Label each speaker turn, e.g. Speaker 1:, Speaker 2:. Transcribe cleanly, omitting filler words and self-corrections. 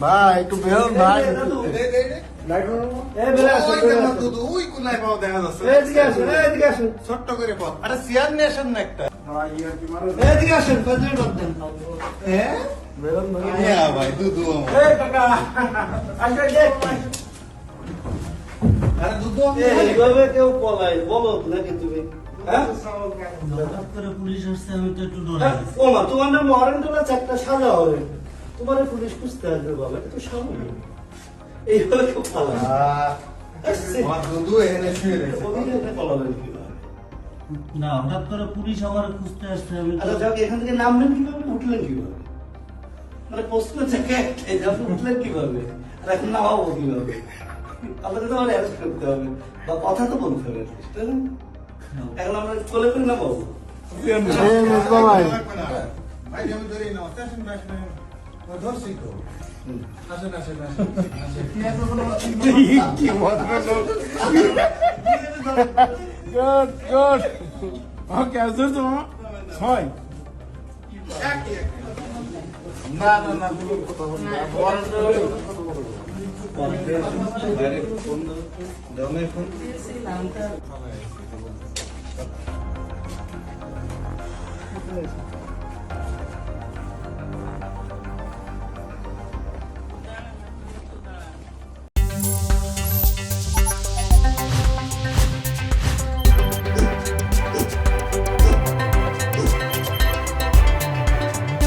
Speaker 1: ভাই একটু বেরোন ভাই।
Speaker 2: ছোট্ট করে পথ। আরে চেয়ার নিয়ে আসেন না একটা।
Speaker 3: এদিকে আসেন, ফজরের পর দেন।
Speaker 2: হ্যাঁ?
Speaker 1: বেরোন ভাই।
Speaker 2: হ্যাঁ ভাই, দুধু আমার।
Speaker 3: এই কাকা, আসলে দেখ।
Speaker 2: আরে দুধু আমি
Speaker 3: এইভাবে কেউ পলায়, বলো নাকি তুমি? হ্যাঁ?
Speaker 4: হঠাৎ করে পুলিশ আসছে, আমি তো একটু ডরে
Speaker 3: হ্যাঁ,
Speaker 4: গেছি।
Speaker 3: ওমা, তোমার নাম ওয়ারেন্টলা চারটা সাজা হবে। তোমার পুলিশ খুঁজতে আসবে বাবা, এটা তো স্বাভাবিক। এইভাবে কেউ পলায়।
Speaker 2: আমার দুধু এখানে শুয়ে রয়েছে।
Speaker 3: অভিনয়টা পলাবেন কিভাবে?
Speaker 4: না, হঠাৎ করে পুলিশ আমার খুঁজতে আসছে, আমি তো
Speaker 3: আচ্ছা, যাক, এখান থেকে নামলেন কিভাবে, উঠলেন কিভাবে? মানে প্রশ্ন জায়গায় একটাই যে আপনি উঠলেন কিভাবে আর এখন নামাবো কিভাবে? আপনাকে তো আমার অ্যারেস্ট করতে হবে বা কথা তো বলতে হবে at least, তাই না? এখন আমরা কোলে করে নামাবো।
Speaker 1: মেজবা ভাই।
Speaker 2: ভাই আমি ধরে নাও। আসেন না, আসেন না। ও ধরছি তো। আসেন, আসেন, আসেন।
Speaker 1: কি ভদ্রলোক। Good good. ওকে আসুন তো মামা। ছয়।
Speaker 2: না না না, কোনো কথা বলবো না। ডাইরেক্ট ফোন দাও। দাও না ফোন।